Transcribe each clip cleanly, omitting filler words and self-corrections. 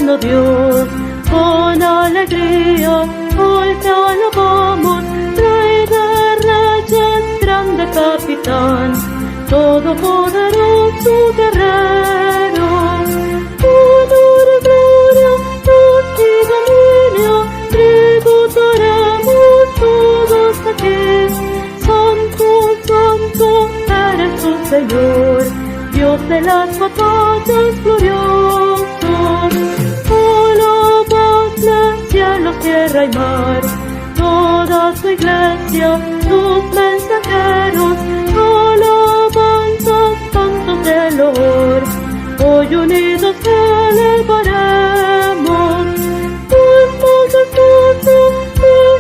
eterno Dios. Con alegría hoy te alabamos, Rey de Reyes, grande capitán, todopoderoso guerrero. Honor y gloria, luz y dominio, tributaremos todos a ti. Santo, santo, eres tu Señor, Dios de las batallas glorioso. Alabadle cielos, tierra y mar, toda su iglesia, sus mensajeros, alabanzas, cantos de loor, hoy unidos elevaremos.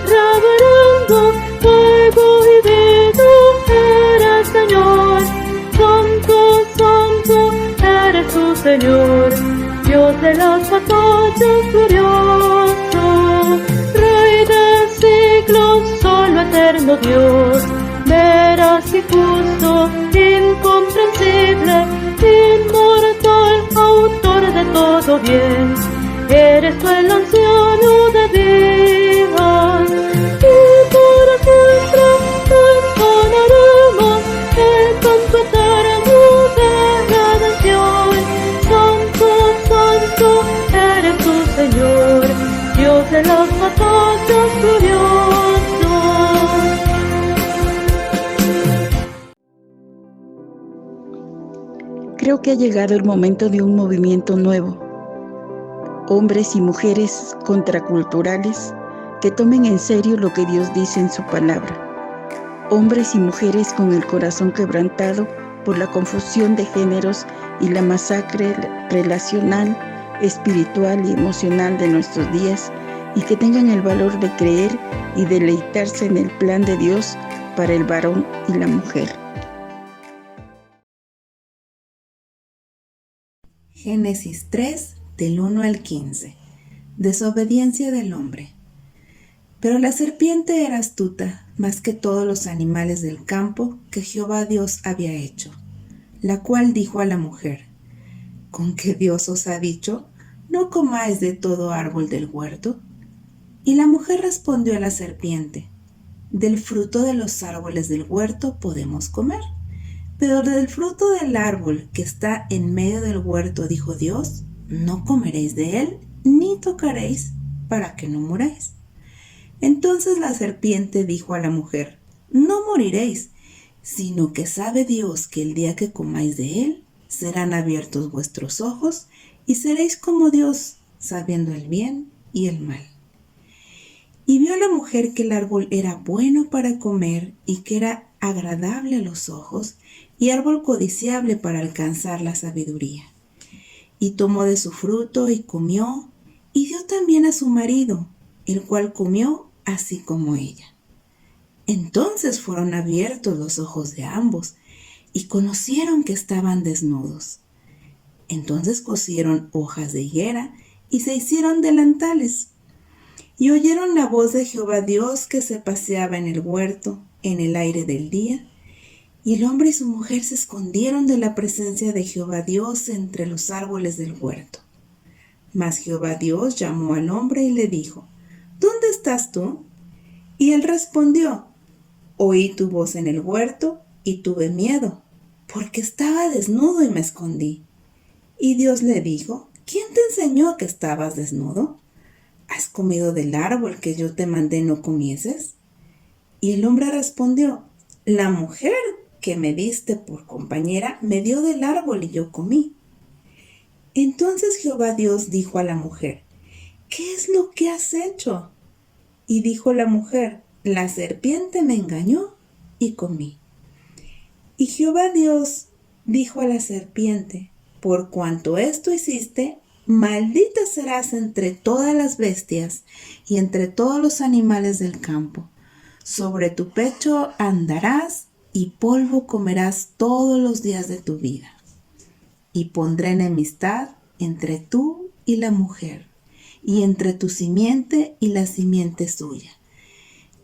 Reverendo, fuego y vida eres Señor. Santo, santo, eres tu Señor, Dios de las batallas glorioso. Rey de siglos, solo eterno Dios, veraz y justo, incomprensible, inmortal, autor de todo bien. Eres tú el anciano de días, y para siempre entonaremos el canto eterno de redención. Santo, santo, eres tu Señor, Dios de las batallas glorioso. Creo que ha llegado el momento de un movimiento nuevo. Hombres y mujeres contraculturales que tomen en serio lo que Dios dice en su palabra. Hombres y mujeres con el corazón quebrantado por la confusión de géneros y la masacre relacional, espiritual y emocional de nuestros días, y que tengan el valor de creer y deleitarse en el plan de Dios para el varón y la mujer. Génesis 3, del 1 al 15. Desobediencia del hombre. Pero la serpiente era astuta, más que todos los animales del campo que Jehová Dios había hecho, la cual dijo a la mujer: ¿Con qué Dios os ha dicho, no comáis de todo árbol del huerto? Y la mujer respondió a la serpiente: del fruto de los árboles del huerto podemos comer, pero del fruto del árbol que está en medio del huerto, dijo Dios, no comeréis de él, ni tocaréis, para que no muráis. Entonces la serpiente dijo a la mujer: no moriréis, sino que sabe Dios que el día que comáis de él, serán abiertos vuestros ojos, y seréis como Dios, sabiendo el bien y el mal. Y vio la mujer que el árbol era bueno para comer, y que era agradable a los ojos, y árbol codiciable para alcanzar la sabiduría. Y tomó de su fruto y comió, y dio también a su marido, el cual comió así como ella. Entonces fueron abiertos los ojos de ambos, y conocieron que estaban desnudos. Entonces cosieron hojas de higuera, y se hicieron delantales. Y oyeron la voz de Jehová Dios que se paseaba en el huerto, en el aire del día. Y el hombre y su mujer se escondieron de la presencia de Jehová Dios entre los árboles del huerto. Mas Jehová Dios llamó al hombre y le dijo: ¿dónde estás tú? Y él respondió: oí tu voz en el huerto y tuve miedo, porque estaba desnudo y me escondí. Y Dios le dijo: ¿quién te enseñó que estabas desnudo? ¿Has comido del árbol que yo te mandé no comieses? Y el hombre respondió: la mujer que me diste por compañera me dio del árbol y yo comí. Entonces Jehová Dios dijo a la mujer: ¿qué es lo que has hecho? Y dijo la mujer: la serpiente me engañó y comí. Y Jehová Dios dijo a la serpiente: por cuanto esto hiciste, maldita serás entre todas las bestias y entre todos los animales del campo. Sobre tu pecho andarás y polvo comerás todos los días de tu vida. Y pondré enemistad entre tú y la mujer, y entre tu simiente y la simiente suya.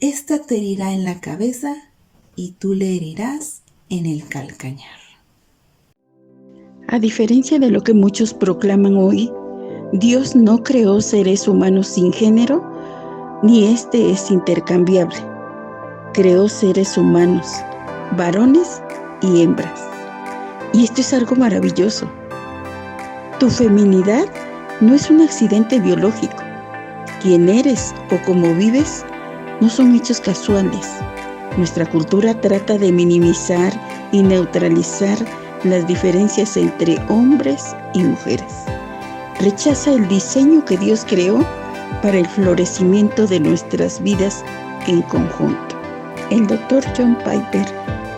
Esta te herirá en la cabeza, y tú le herirás en el calcañar. A diferencia de lo que muchos proclaman hoy, Dios no creó seres humanos sin género, ni este es intercambiable. Creó seres humanos, varones y hembras. Y esto es algo maravilloso. Tu feminidad no es un accidente biológico. Quién eres o cómo vives no son hechos casuales. Nuestra cultura trata de minimizar y neutralizar las diferencias entre hombres y mujeres. Rechaza el diseño que Dios creó para el florecimiento de nuestras vidas en conjunto. El Dr. John Piper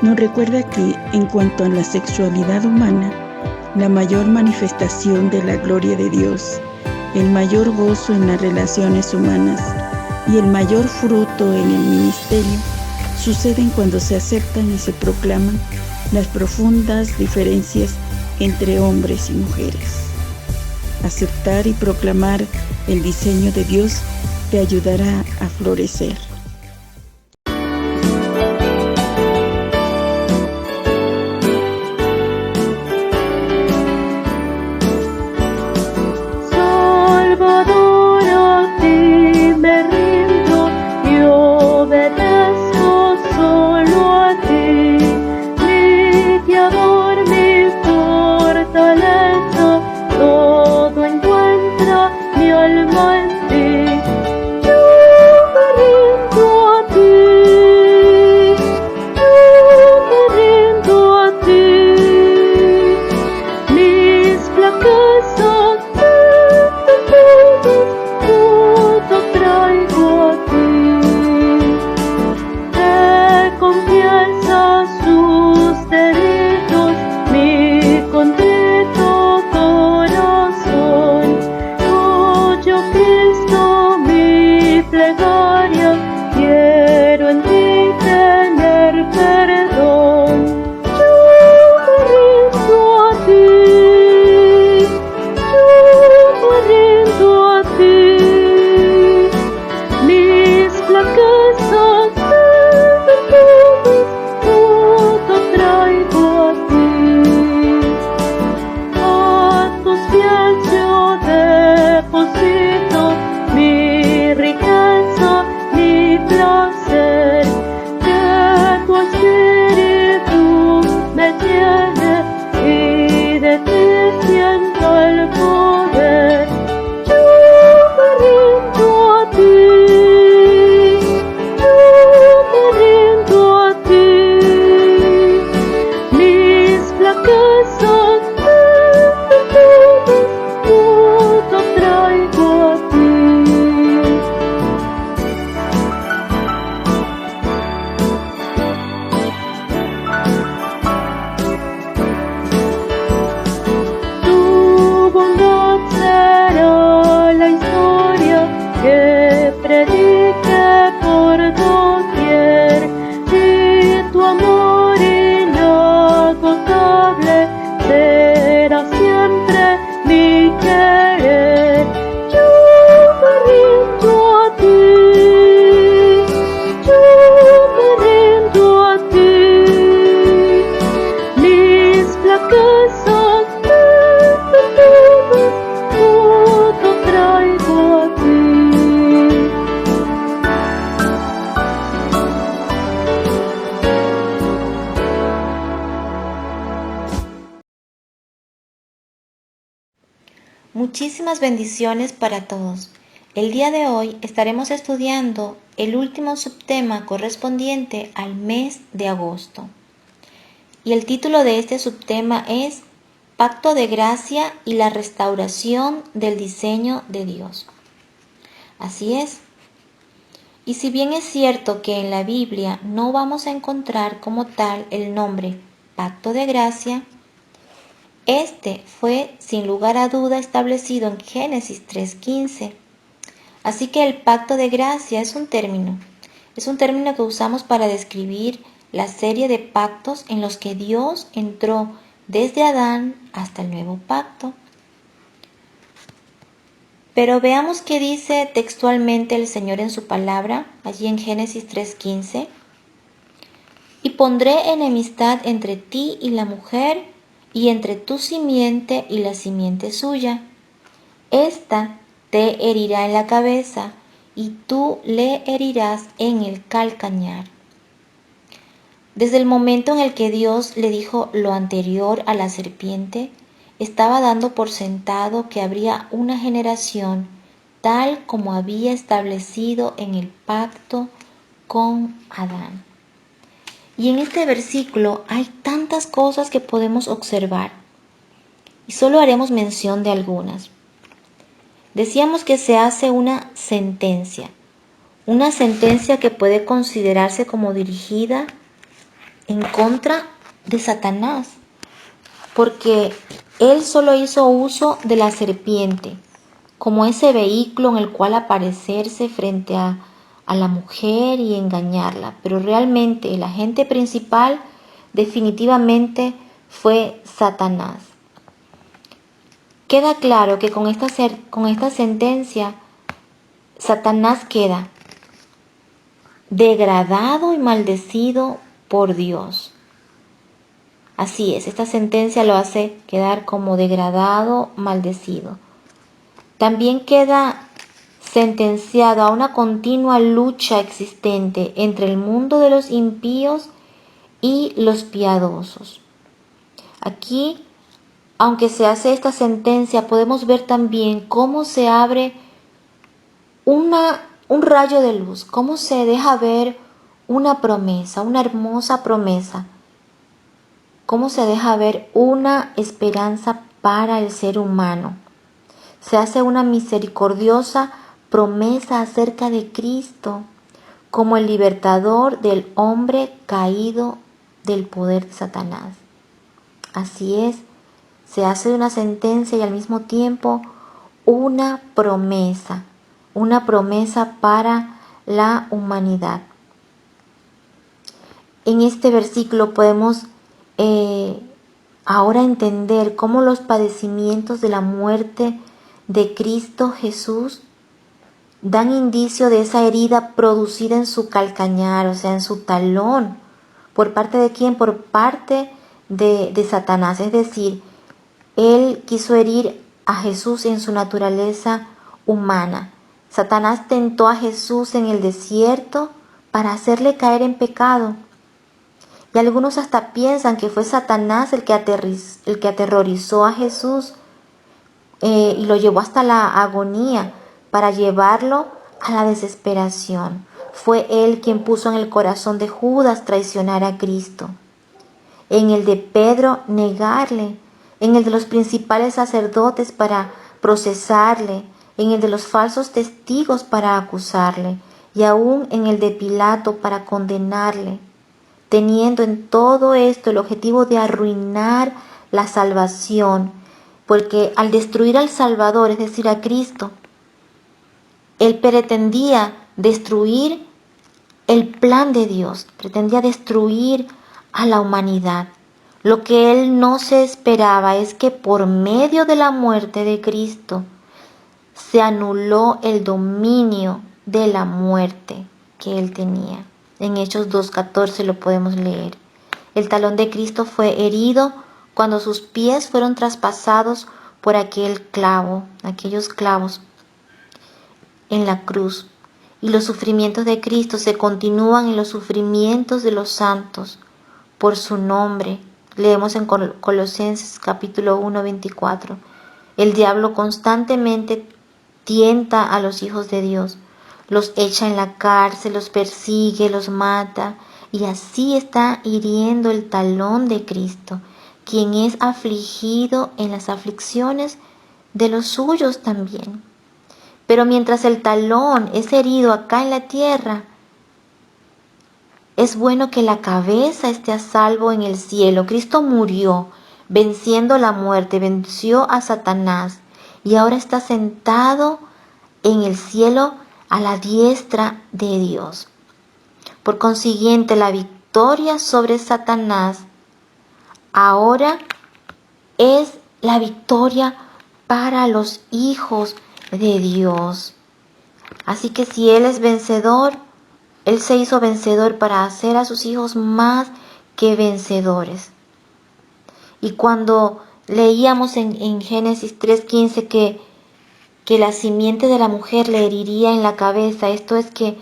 nos recuerda que en cuanto a la sexualidad humana, la mayor manifestación de la gloria de Dios, el mayor gozo en las relaciones humanas y el mayor fruto en el ministerio suceden cuando se aceptan y se proclaman las profundas diferencias entre hombres y mujeres. Aceptar y proclamar el diseño de Dios te ayudará a florecer. Salvador, a ti me rindo y obedezco solo a ti, mi guiador, mi fortaleza, todo encuentra mi alma en ti. Yo me rindo a ti, yo me rindo a ti, mis flaquezas todo traigo a ti. Te confiesa sus delitos, mi contrito corazón. Tuyo, Cristo, mi plegaria, quiero en ti tener perdón. Yo me rindo a ti, yo me rindo a ti, mis flaquezas todo traigo a ti. A tus pies yo deposito mi riqueza, mi placer, que tu espíritu me llene y de ti siento el poder. Yo me rindo a ti, yo me rindo a ti, mis flaquezas todo traigo a ti. Tu bondad será la historia que predique por doquier, y tu amor inagotable será siempre mi querer. Yo me rindo a ti, yo me rindo a ti, mis flaquezas todo traigo a ti. Muchísimas bendiciones para todos. El día de hoy estaremos estudiando el último subtema correspondiente al mes de agosto. Y el título de este subtema es Pacto de Gracia y la restauración del diseño de Dios. Así es. Y si bien es cierto que en la Biblia no vamos a encontrar como tal el nombre Pacto de Gracia, este fue sin lugar a duda establecido en Génesis 3:15. Así que el pacto de gracia es un término que usamos para describir la serie de pactos en los que Dios entró desde Adán hasta el nuevo pacto. Pero veamos qué dice textualmente el Señor en su palabra, allí en Génesis 3:15. Y pondré enemistad entre ti y la mujer, y entre tu simiente y la simiente suya. Esta te herirá en la cabeza y tú le herirás en el calcañar. Desde el momento en el que Dios le dijo lo anterior a la serpiente, estaba dando por sentado que habría una generación tal como había establecido en el pacto con Adán. Y en este versículo hay tantas cosas que podemos observar y solo haremos mención de algunas. Decíamos que se hace una sentencia que puede considerarse como dirigida en contra de Satanás, porque él solo hizo uso de la serpiente como ese vehículo en el cual aparecerse frente a la mujer y engañarla, pero realmente el agente principal definitivamente fue Satanás. Queda claro que con esta sentencia Satanás queda degradado y maldecido por Dios. Así es, esta sentencia lo hace quedar como degradado, maldecido. También queda sentenciado a una continua lucha existente entre el mundo de los impíos y los piadosos. Aquí, aunque se hace esta sentencia, podemos ver también cómo se abre un rayo de luz, cómo se deja ver una promesa, una hermosa promesa, cómo se deja ver una esperanza para el ser humano. Se hace una misericordiosa promesa acerca de Cristo como el libertador del hombre caído del poder de Satanás. Así es, se hace una sentencia y al mismo tiempo una promesa para la humanidad. En este versículo podemos ahora entender cómo los padecimientos de la muerte de Cristo Jesús dan indicio de esa herida producida en su calcañar, o sea, en su talón. ¿Por parte de quién? Por parte de Satanás. Es decir, él quiso herir a Jesús en su naturaleza humana. Satanás tentó a Jesús en el desierto para hacerle caer en pecado. Y algunos hasta piensan que fue Satanás el que aterrorizó a Jesús y lo llevó hasta la agonía para llevarlo a la desesperación. Fue él quien puso en el corazón de Judas traicionar a Cristo, en el de Pedro negarle, en el de los principales sacerdotes para procesarle, en el de los falsos testigos para acusarle y aún en el de Pilato para condenarle, teniendo en todo esto el objetivo de arruinar la salvación, porque al destruir al Salvador, es decir, a Cristo, él pretendía destruir el plan de Dios, pretendía destruir a la humanidad. Lo que él no se esperaba es que por medio de la muerte de Cristo se anuló el dominio de la muerte que él tenía. En Hechos 2:14 lo podemos leer. El talón de Cristo fue herido cuando sus pies fueron traspasados por aquellos clavos en la cruz. Y los sufrimientos de Cristo se continúan en los sufrimientos de los santos por su nombre. Leemos en Colosenses capítulo 1:24. El diablo constantemente tienta a los hijos de Dios, los echa en la cárcel, los persigue, los mata, y así está hiriendo el talón de Cristo, quien es afligido en las aflicciones de los suyos también. Pero mientras el talón es herido acá en la tierra, es bueno que la cabeza esté a salvo en el cielo. Cristo murió venciendo la muerte, venció a Satanás y ahora está sentado en el cielo a la diestra de Dios. Por consiguiente, la victoria sobre Satanás ahora es la victoria para los hijos de Dios. Así que si Él es vencedor, Él se hizo vencedor para hacer a sus hijos más que vencedores. Y cuando leíamos en Génesis 3:15 que que la simiente de la mujer le heriría en la cabeza. Esto es que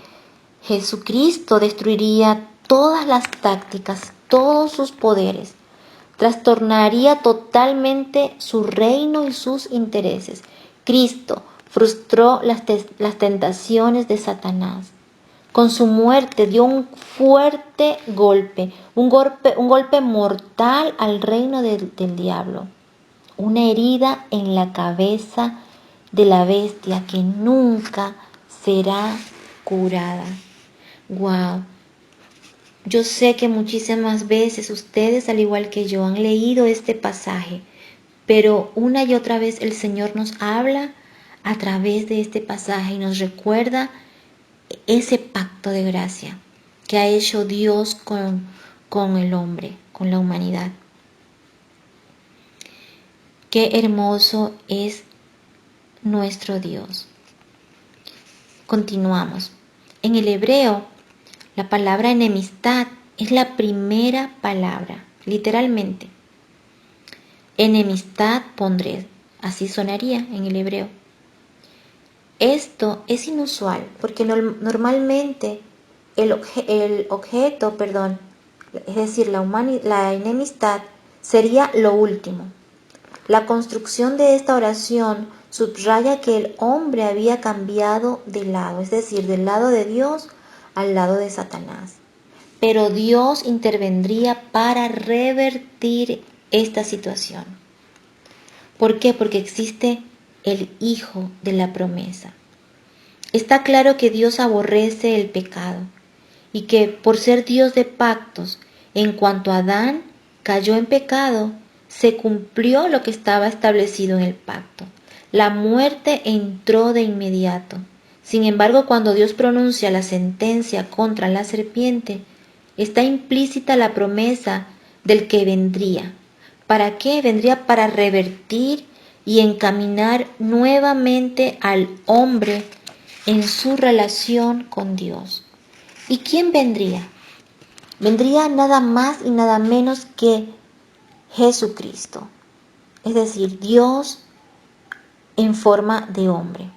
Jesucristo destruiría todas las tácticas, todos sus poderes, trastornaría totalmente su reino y sus intereses. Cristo frustró las tentaciones de Satanás. Con su muerte dio un fuerte golpe, un golpe mortal al reino del diablo. Una herida en la cabeza de la bestia que nunca será curada. Wow. Yo sé que muchísimas veces ustedes, al igual que yo, han leído este pasaje, pero una y otra vez el Señor nos habla a través de este pasaje y nos recuerda ese pacto de gracia que ha hecho Dios con el hombre, con la humanidad. Qué hermoso es nuestro Dios. Continuamos. En el hebreo, la palabra enemistad es la primera palabra, literalmente. Enemistad pondré, así sonaría en el hebreo. Esto es inusual porque normalmente el objeto, es decir, la enemistad sería lo último. La construcción de esta oración subraya que el hombre había cambiado de lado, es decir, del lado de Dios al lado de Satanás. Pero Dios intervendría para revertir esta situación. ¿Por qué? Porque existe el Hijo de la promesa. Está claro que Dios aborrece el pecado y que por ser Dios de pactos, en cuanto Adán cayó en pecado, se cumplió lo que estaba establecido en el pacto. La muerte entró de inmediato. Sin embargo, cuando Dios pronuncia la sentencia contra la serpiente, está implícita la promesa del que vendría. ¿Para qué? Vendría para revertir y encaminar nuevamente al hombre en su relación con Dios. ¿Y quién vendría? Vendría nada más y nada menos que Jesucristo, es decir, Dios en forma de hombre,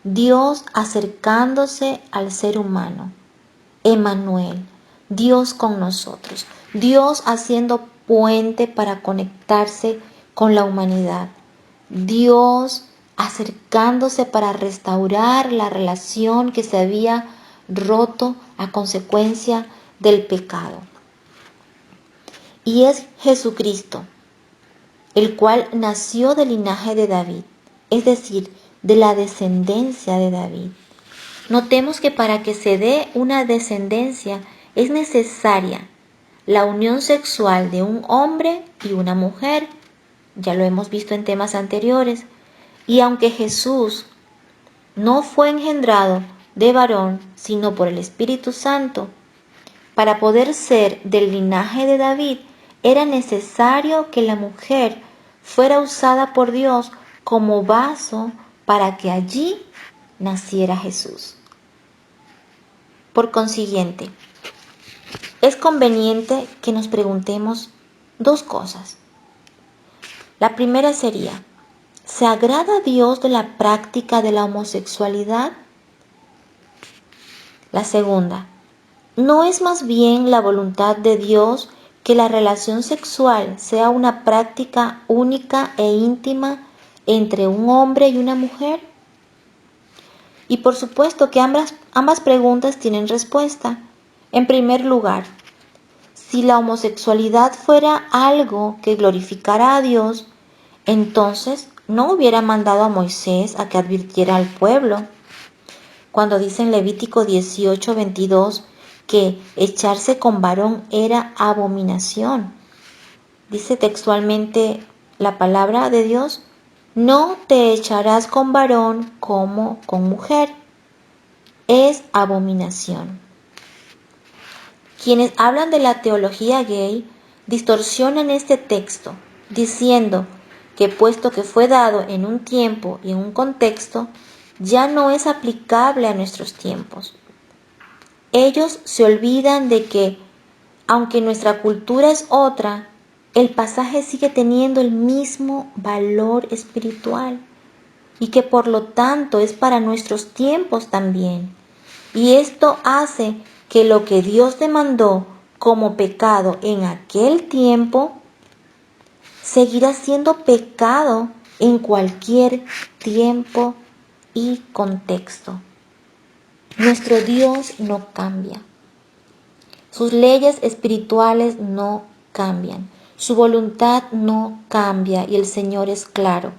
Dios acercándose al ser humano, Emmanuel, Dios con nosotros, Dios haciendo puente para conectarse con la humanidad, Dios acercándose para restaurar la relación que se había roto a consecuencia del pecado. Y es Jesucristo, el cual nació del linaje de David, es decir, de la descendencia de David. Notemos que para que se dé una descendencia es necesaria la unión sexual de un hombre y una mujer. Ya lo hemos visto en temas anteriores. Y aunque Jesús no fue engendrado de varón, sino por el Espíritu Santo, para poder ser del linaje de David, era necesario que la mujer fuera usada por Dios como vaso para que allí naciera Jesús. Por consiguiente, es conveniente que nos preguntemos dos cosas. La primera sería, ¿se agrada a Dios de la práctica de la homosexualidad? La segunda, ¿no es más bien la voluntad de Dios que la relación sexual sea una práctica única e íntima entre un hombre y una mujer? Y por supuesto que ambas preguntas tienen respuesta. En primer lugar, si la homosexualidad fuera algo que glorificara a Dios, entonces no hubiera mandado a Moisés a que advirtiera al pueblo. Cuando dice en Levítico 18:22 que echarse con varón era abominación. Dice textualmente la palabra de Dios, no te echarás con varón como con mujer. Es abominación. Quienes hablan de la teología gay distorsionan este texto, diciendo que puesto que fue dado en un tiempo y en un contexto, ya no es aplicable a nuestros tiempos. Ellos se olvidan de que, aunque nuestra cultura es otra, el pasaje sigue teniendo el mismo valor espiritual. y que por lo tanto es para nuestros tiempos también. Y esto hace que lo que Dios demandó como pecado en aquel tiempo seguirá siendo pecado en cualquier tiempo y contexto. Nuestro Dios no cambia. Sus leyes espirituales no cambian. Su voluntad no cambia y el Señor es claro.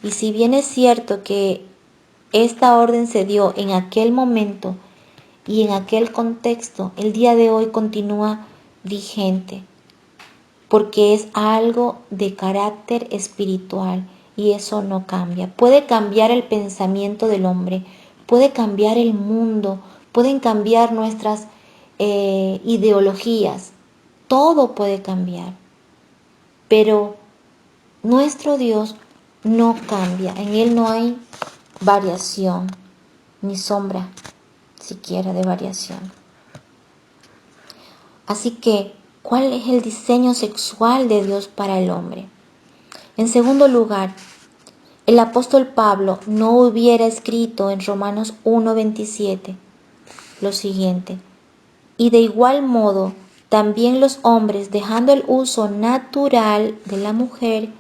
Y si bien es cierto que esta orden se dio en aquel momento y en aquel contexto, el día de hoy continúa vigente, porque es algo de carácter espiritual y eso no cambia. Puede cambiar el pensamiento del hombre, puede cambiar el mundo, pueden cambiar nuestras ideologías, todo puede cambiar, pero nuestro Dios no cambia, en Él no hay variación, ni sombra siquiera de variación. Así que, ¿cuál es el diseño sexual de Dios para el hombre? En segundo lugar, el apóstol Pablo no hubiera escrito en Romanos 1:27 lo siguiente: y de igual modo, también los hombres, dejando el uso natural de la mujer,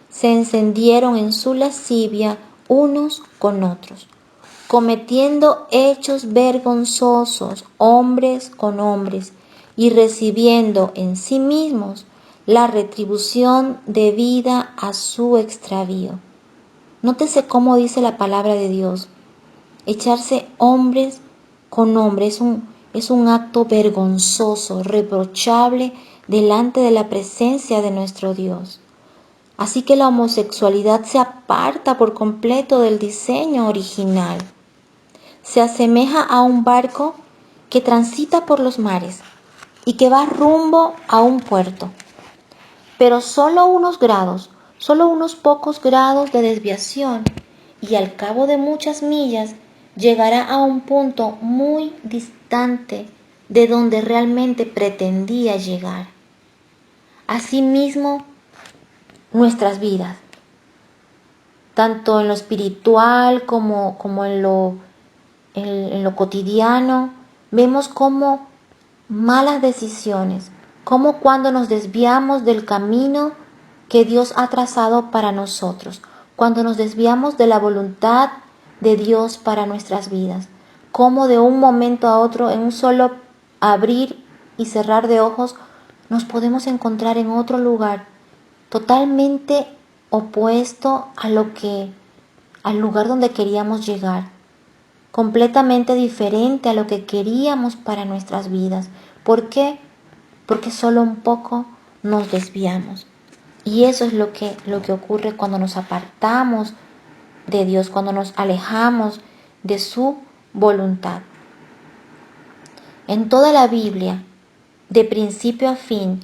se encendieron en su lascivia unos con otros, cometiendo hechos vergonzosos hombres con hombres, y recibiendo en sí mismos la retribución debida a su extravío. Nótese cómo dice la palabra de Dios: echarse hombres con hombres es un acto vergonzoso, reprochable delante de la presencia de nuestro Dios. Así que la homosexualidad se aparta por completo del diseño original. Se asemeja a un barco que transita por los mares y que va rumbo a un puerto. Pero solo unos pocos grados de desviación, y al cabo de muchas millas llegará a un punto muy distante de donde realmente pretendía llegar. Asimismo, nuestras vidas, tanto en lo espiritual como en lo cotidiano, vemos como malas decisiones, como cuando nos desviamos del camino que Dios ha trazado para nosotros, cuando nos desviamos de la voluntad de Dios para nuestras vidas, como de un momento a otro, en un solo abrir y cerrar de ojos, nos podemos encontrar en otro lugar totalmente opuesto al lugar donde queríamos llegar, completamente diferente a lo que queríamos para nuestras vidas. ¿Por qué? Porque solo un poco nos desviamos. Y eso es lo que ocurre cuando nos apartamos de Dios, cuando nos alejamos de su voluntad. En toda la Biblia, de principio a fin,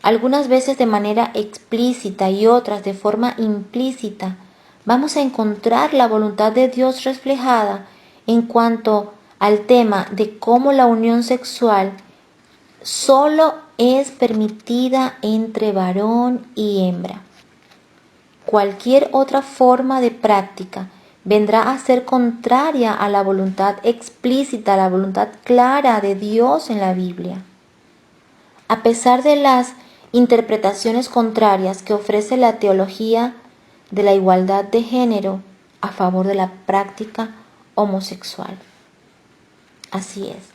algunas veces de manera explícita y otras de forma implícita, vamos a encontrar la voluntad de Dios reflejada en cuanto al tema de cómo la unión sexual solo es permitida entre varón y hembra. Cualquier otra forma de práctica vendrá a ser contraria a la voluntad explícita, a la voluntad clara de Dios en la Biblia. A pesar de las interpretaciones contrarias que ofrece la teología de la igualdad de género a favor de la práctica homosexual. Así es.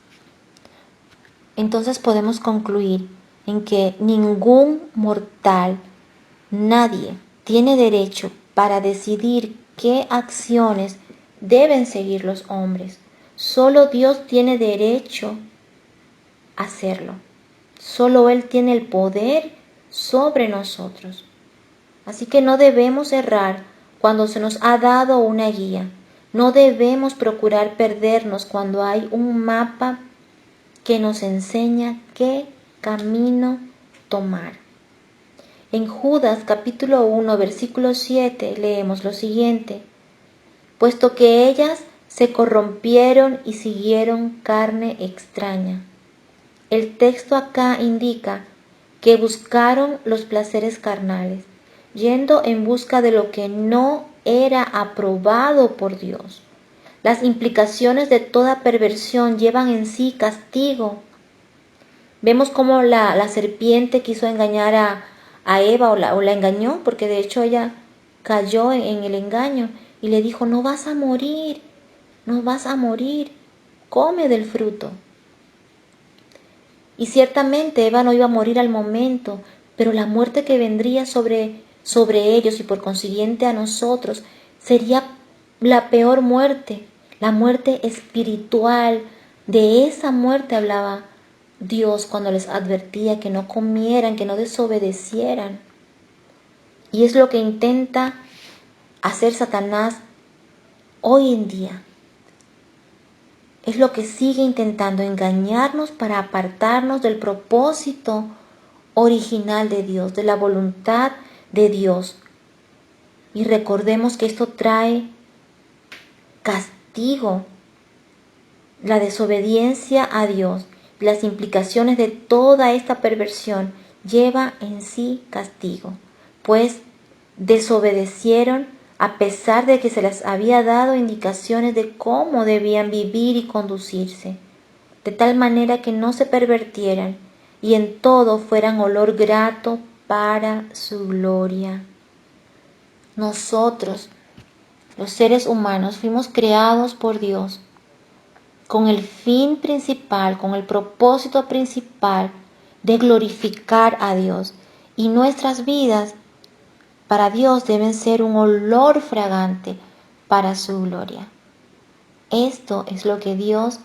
Entonces podemos concluir en que ningún mortal, nadie, tiene derecho para decidir qué acciones deben seguir los hombres. Solo Dios tiene derecho a hacerlo. Solo Él tiene el poder sobre nosotros. Así que no debemos errar cuando se nos ha dado una guía. No debemos procurar perdernos cuando hay un mapa que nos enseña qué camino tomar. En Judas capítulo 1 versículo 7 leemos lo siguiente: puesto que ellas se corrompieron y siguieron carne extraña. El texto acá indica que buscaron los placeres carnales, yendo en busca de lo que no era aprobado por Dios. Las implicaciones de toda perversión llevan en sí castigo. Vemos cómo la serpiente quiso engañar a Eva o la engañó, porque de hecho ella cayó en el engaño y le dijo: no vas a morir, come del fruto. Y ciertamente Eva no iba a morir al momento, pero la muerte que vendría sobre ellos y por consiguiente a nosotros sería la peor muerte, la muerte espiritual. De esa muerte hablaba Dios cuando les advertía que no comieran, que no desobedecieran. Y es lo que intenta hacer Satanás hoy en día. Es lo que sigue intentando, engañarnos para apartarnos del propósito original de Dios, de la voluntad de Dios. Y recordemos que esto trae castigo. La desobediencia a Dios, las implicaciones de toda esta perversión lleva en sí castigo, pues desobedecieron a pesar de que se les había dado indicaciones de cómo debían vivir y conducirse, de tal manera que no se pervertieran y en todo fueran olor grato para su gloria. Nosotros, los seres humanos, fuimos creados por Dios con el fin principal, con el propósito principal de glorificar a Dios, y nuestras vidas para Dios deben ser un olor fragante para su gloria. Esto es lo que Dios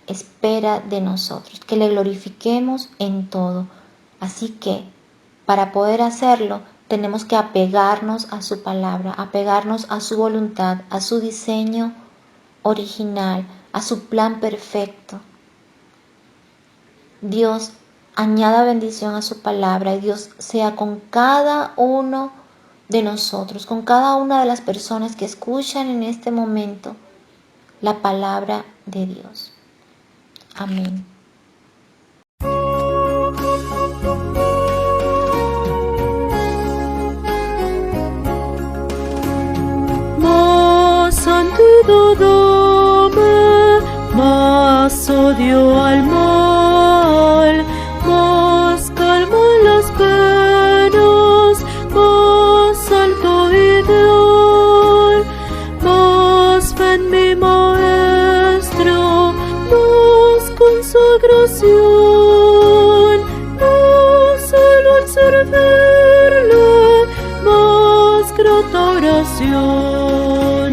espera de nosotros, que le glorifiquemos en todo. Así que, para poder hacerlo, tenemos que apegarnos a su palabra, apegarnos a su voluntad, a su diseño original, a su plan perfecto. Dios añada bendición a su palabra y Dios sea con cada uno de nosotros, con cada una de las personas que escuchan en este momento la palabra de Dios. Amén. Más santidad dame, más odio al mal, más calma en las penas, más alto ideal, más fe en mi maestro, más consagración, más celo al servirle, más grata oración,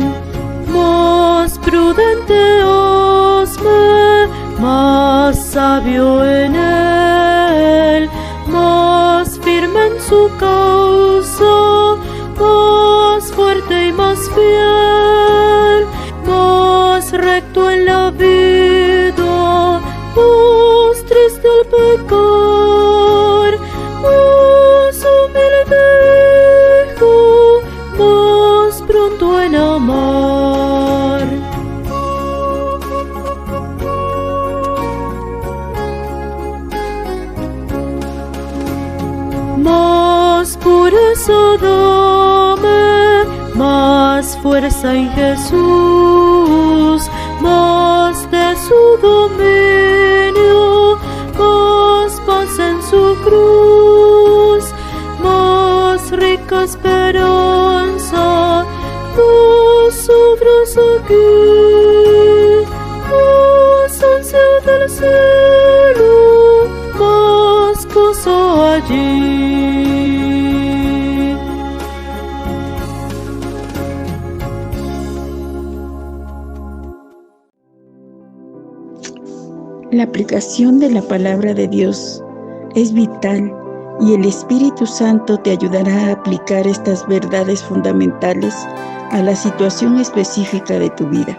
más prudente hazme, más sabio en él, más firme en su causa, más fuerte y más fiel, más recto en la vida, más triste al pecar, más humilde hijo, más pronto en amar. Más pureza dame, más fuerza en Jesús, más de su dominio, más paz en su cruz, más rica esperanza, más obras aquí, más ansia del cielo, más gozo allí. La aplicación de la palabra de Dios es vital y el Espíritu Santo te ayudará a aplicar estas verdades fundamentales a la situación específica de tu vida.